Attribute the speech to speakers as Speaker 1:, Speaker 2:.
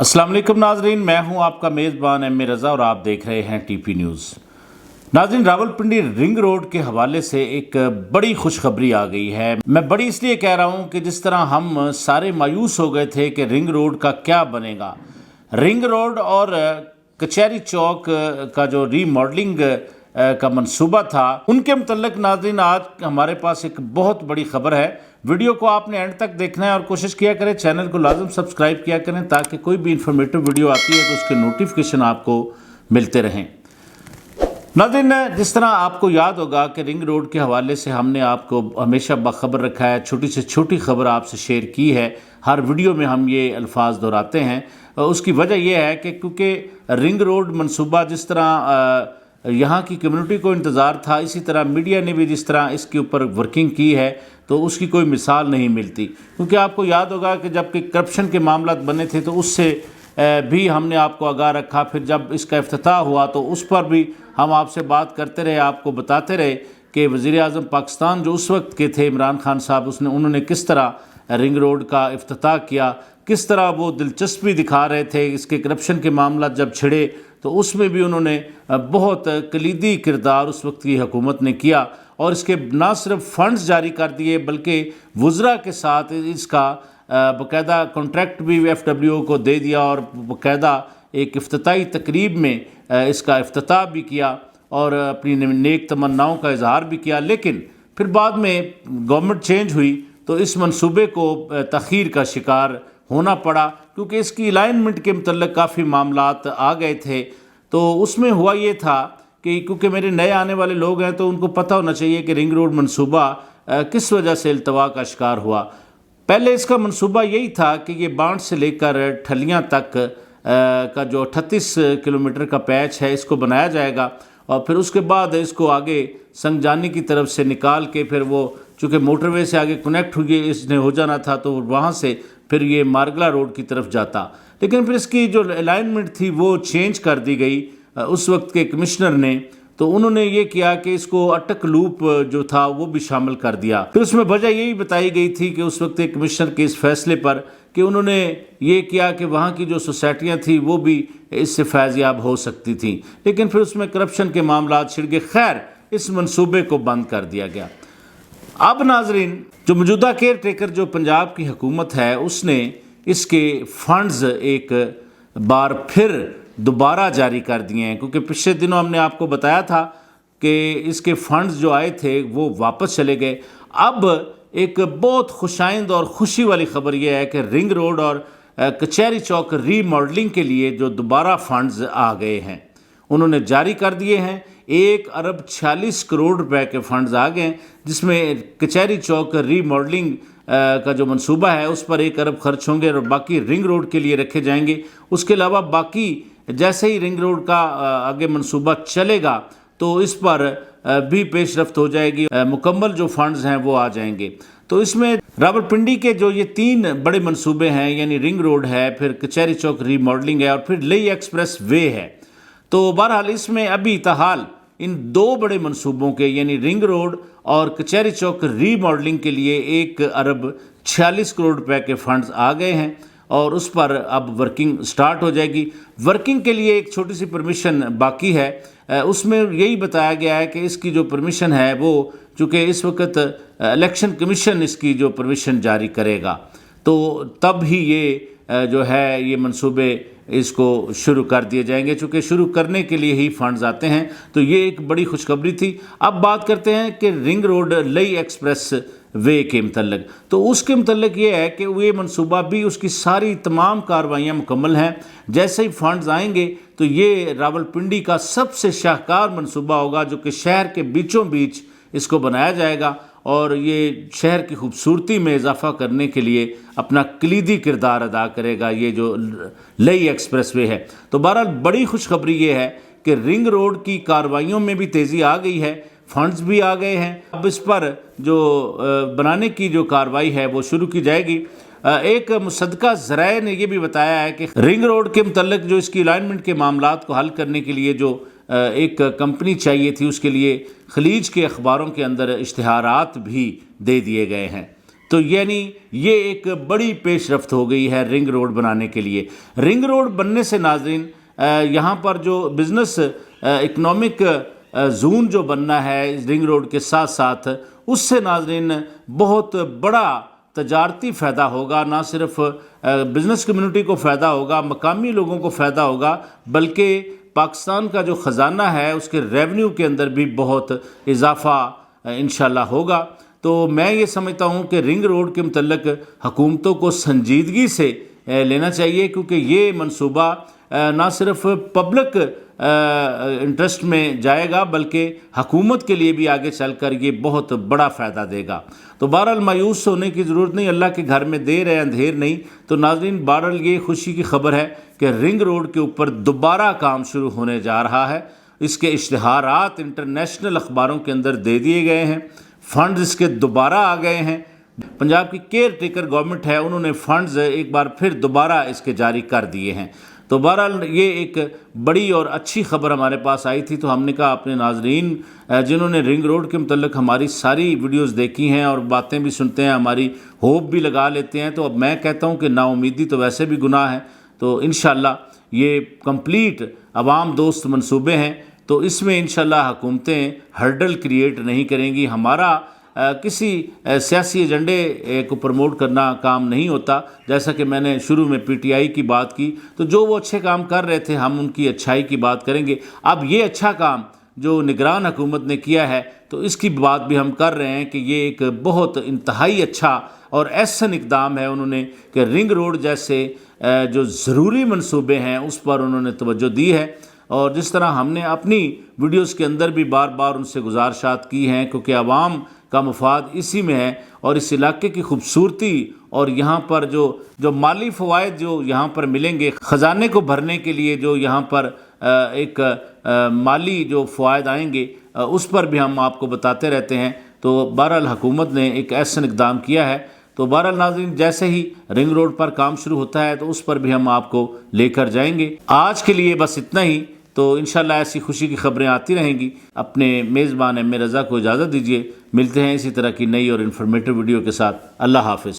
Speaker 1: अस्सलाम वालेकुम नाजरीन, मैं हूं आपका मेज़बान एम ए रज़ा और आप देख रहे हैं टीपी न्यूज़। नाजरीन, रावलपिंडी रिंग रोड के हवाले से एक बड़ी खुशखबरी आ गई है। मैं बड़ी इसलिए कह रहा हूं कि जिस तरह हम सारे मायूस हो गए थे कि रिंग रोड का क्या बनेगा। रिंग रोड और कचहरी चौक का जो रीमॉडलिंग का मंसूबा था, उनके मुतल्लिक नाज़रीन आज हमारे पास एक बहुत बड़ी खबर है। वीडियो को आपने एंड तक देखना है और कोशिश किया करें चैनल को लाजम सब्सक्राइब किया करें ताकि कोई भी इंफॉर्मेटिव वीडियो आती है तो उसके नोटिफिकेशन आपको मिलते रहें। नाज़रीन, जिस तरह आपको याद होगा कि रिंग रोड के हवाले से हमने आपको हमेशा बाखबर रखा है, छोटी से छोटी खबर आपसे शेयर की है। हर वीडियो में हम ये अल्फाज दोहराते हैं। उसकी वजह यह है कि क्योंकि रिंग रोड मंसूबा जिस तरह यहाँ की कम्युनिटी को इंतज़ार था, इसी तरह मीडिया ने भी जिस तरह इसके ऊपर वर्किंग की है तो उसकी कोई मिसाल नहीं मिलती। क्योंकि आपको याद होगा कि जब कि करप्शन के मामला बने थे तो उससे भी हमने आपको आगाह रखा। फिर जब इसका इफ्तिताह हुआ तो उस पर भी हम आपसे बात करते रहे, आपको बताते रहे कि वज़ीर आज़म पाकिस्तान जो उस वक्त के थे इमरान खान साहब, उन्होंने किस तरह रिंग रोड का इफ्तिताह किया, किस तरह वो दिलचस्पी दिखा रहे थे। इसके करप्शन के मामला जब छिड़े तो उसमें भी उन्होंने बहुत कलीदी किरदार उस वक्त की हुकूमत ने किया और इसके ना सिर्फ फंड्स जारी कर दिए बल्कि वुज़रा के साथ इसका बाकायदा कॉन्ट्रैक्ट भी FWO को दे दिया और बाकायदा एक इफ्तिताई तकरीब में इसका इफ्तिताह भी किया और अपनी नेक तमन्नाओं का इजहार भी किया। लेकिन फिर बाद में गवर्नमेंट चेंज हुई तो इस मंसूबे को तख़ीर का शिकार होना पड़ा क्योंकि इसकी अलाइनमेंट के मतलब काफ़ी मामलात आ गए थे। तो उसमें हुआ ये था कि क्योंकि मेरे नए आने वाले लोग हैं तो उनको पता होना चाहिए कि रिंग रोड मंसूबा किस वजह से इल्तवा का शिकार हुआ। पहले इसका मंसूबा यही था कि ये बांट से लेकर ठलियाँ तक का जो 38 किलोमीटर का पैच है इसको बनाया जाएगा और फिर उसके बाद इसको आगे संगजानी की तरफ से निकाल के फिर वो चूँकि मोटरवे से आगे कनेक्ट हुई इसने हो जाना था तो वहाँ से फिर ये मारगला रोड की तरफ जाता। लेकिन फिर इसकी जो अलाइनमेंट थी वो चेंज कर दी गई उस वक्त के कमिश्नर ने। तो उन्होंने ये किया कि इसको अटक लूप जो था वो भी शामिल कर दिया। फिर उसमें वजह यही बताई गई थी कि उस वक्त के कमिश्नर के इस फैसले पर कि उन्होंने ये किया कि वहाँ की जो सोसाइटियाँ थी वो भी इससे फैज़याब हो सकती थी। लेकिन फिर उसमें करप्शन के मामला छिड़ गए। खैर, इस मंसूबे को बंद कर दिया गया। अब नाजरीन, जो मौजूदा केयर टेकर जो पंजाब की हुकूमत है उसने इसके फंड्स एक बार फिर दोबारा जारी कर दिए हैं क्योंकि पिछले दिनों हमने आपको बताया था कि इसके फंड्स जो आए थे वो वापस चले गए। अब एक बहुत खुशाइंद और खुशी वाली खबर यह है कि रिंग रोड और कचहरी चौक रीमॉडलिंग के लिए जो दोबारा फंड्स आ गए हैं उन्होंने जारी कर दिए हैं। 1 अरब 46 करोड़ रुपए के फंड्स आ गए जिसमें कचहरी चौक रीमॉडलिंग का जो मंसूबा है उस पर 1 अरब खर्च होंगे और बाकी रिंग रोड के लिए रखे जाएंगे। उसके अलावा बाकी जैसे ही रिंग रोड का आगे मंसूबा चलेगा तो इस पर भी पेशरफ्त हो जाएगी, मुकम्मल जो फंड्स हैं वो आ जाएंगे। तो इसमें रावलपिंडी के जो ये 3 बड़े मंसूबे हैं यानी रिंग रोड है, फिर कचहरी चौक रीमॉडलिंग है और फिर लेई एक्सप्रेस वे है। तो बहरहाल इसमें अभी ताहाल इन 2 बड़े मंसूबों के यानी रिंग रोड और कचहरी चौक रीमॉडलिंग के लिए 1 अरब 46 करोड़ रुपए के फंड्स आ गए हैं और उस पर अब वर्किंग स्टार्ट हो जाएगी। वर्किंग के लिए एक छोटी सी परमिशन बाकी है। उसमें यही बताया गया है कि इसकी जो परमिशन है वो चूँकि इस वक्त इलेक्शन कमीशन इसकी जो परमिशन जारी करेगा तो तब ही ये जो है ये मंसूबे इसको शुरू कर दिए जाएंगे। चूँकि शुरू करने के लिए ही फंड्स आते हैं तो ये एक बड़ी खुशखबरी थी। अब बात करते हैं कि रिंग रोड लेई एक्सप्रेस वे के मतलब। तो उसके मतलब ये है कि ये मंसूबा भी उसकी सारी तमाम कार्रवाइयाँ मुकम्मल हैं। जैसे ही फंड्स आएंगे तो ये रावलपिंडी का सबसे शाहकार मंसूबा होगा जो कि शहर के बीचों बीच इसको बनाया जाएगा और ये शहर की खूबसूरती में इजाफा करने के लिए अपना कलीदी किरदार अदा करेगा ये जो लेई एक्सप्रेस वे है। तो बहरहाल बड़ी खुशखबरी ये है कि रिंग रोड की कार्रवाइयों में भी तेज़ी आ गई है, फंड्स भी आ गए हैं। अब इस पर जो बनाने की जो कार्रवाई है वो शुरू की जाएगी। एक मुसद्दका ज़राए ने यह भी बताया है कि रिंग रोड के मुतल्लिक जो इसकी अलाइनमेंट के मामलात को हल करने के लिए जो एक कंपनी चाहिए थी उसके लिए खलीज के अखबारों के अंदर इश्तिहारात भी दे दिए गए हैं। تو یعنی یہ ایک بڑی پیش رفت ہو گئی ہے رنگ روڈ بنانے کے لیے۔ رنگ روڈ بننے سے ناظرین یہاں پر جو بزنس اکنامک زون جو بننا ہے رنگ روڈ کے ساتھ ساتھ، اس سے ناظرین بہت بڑا تجارتی فائدہ ہوگا۔ نہ صرف بزنس کمیونٹی کو فائدہ ہوگا، مقامی لوگوں کو فائدہ ہوگا، بلکہ پاکستان کا جو خزانہ ہے اس کے ریونیو کے اندر بھی بہت اضافہ انشاءاللہ ہوگا۔ تو میں یہ سمجھتا ہوں کہ رنگ روڈ کے متعلق حکومتوں کو سنجیدگی سے لینا چاہیے، کیونکہ یہ منصوبہ نہ صرف پبلک انٹرسٹ میں جائے گا بلکہ حکومت کے لیے بھی آگے چل کر یہ بہت بڑا فائدہ دے گا۔ تو بہرحال مایوس ہونے کی ضرورت نہیں، اللہ کے گھر میں دیر ہے اندھیر نہیں۔ تو ناظرین بہرحال یہ خوشی کی خبر ہے کہ رنگ روڈ کے اوپر دوبارہ کام شروع ہونے جا رہا ہے۔ اس کے اشتہارات انٹرنیشنل اخباروں کے اندر دے دیے گئے ہیں، فنڈز اس کے دوبارہ آ گئے ہیں۔ پنجاب کی کیئر ٹیکر گورنمنٹ ہے، انہوں نے فنڈز ایک بار پھر دوبارہ اس کے جاری کر دیے ہیں۔ تو بہرحال یہ ایک بڑی اور اچھی خبر ہمارے پاس آئی تھی، تو ہم نے کہا اپنے ناظرین جنہوں نے رنگ روڈ کے متعلق ہماری ساری ویڈیوز دیکھی ہیں اور باتیں بھی سنتے ہیں، ہماری ہوپ بھی لگا لیتے ہیں، تو اب میں کہتا ہوں کہ نا امیدی تو ویسے بھی گناہ ہے۔ تو انشاءاللہ یہ کمپلیٹ عوام دوست منصوبے ہیں، تو اس میں انشاءاللہ حکومتیں ہرڈل کریٹ نہیں کریں گی۔ ہمارا کسی سیاسی ایجنڈے کو پروموٹ کرنا کام نہیں ہوتا، جیسا کہ میں نے شروع میں پی ٹی آئی کی بات کی، تو جو وہ اچھے کام کر رہے تھے ہم ان کی اچھائی کی بات کریں گے۔ اب یہ اچھا کام جو نگران حکومت نے کیا ہے تو اس کی بات بھی ہم کر رہے ہیں کہ یہ ایک بہت انتہائی اچھا اور احسن اقدام ہے انہوں نے، کہ رنگ روڈ جیسے جو ضروری منصوبے ہیں اس پر انہوں نے توجہ دی ہے۔ اور جس طرح ہم نے اپنی ویڈیوز کے اندر بھی بار بار ان سے گزارشات کی ہیں، کیونکہ عوام کا مفاد اسی میں ہے، اور اس علاقے کی خوبصورتی اور یہاں پر جو مالی فوائد جو یہاں پر ملیں گے، خزانے کو بھرنے کے لیے جو یہاں پر ایک مالی جو فوائد آئیں گے، اس پر بھی ہم آپ کو بتاتے رہتے ہیں۔ تو بہرحال حکومت نے ایک ایسا اقدام کیا ہے۔ تو بہرحال ناظرین جیسے ہی رنگ روڈ پر کام شروع ہوتا ہے تو اس پر بھی ہم آپ کو لے کر جائیں گے۔ آج کے لیے بس اتنا ہی، تو انشاءاللہ ایسی خوشی کی خبریں آتی رہیں گی۔ اپنے میزبان ایم رضا کو اجازت دیجیے، ملتے ہیں اسی طرح کی نئی اور انفارمیٹیو ویڈیو کے ساتھ۔ اللہ حافظ۔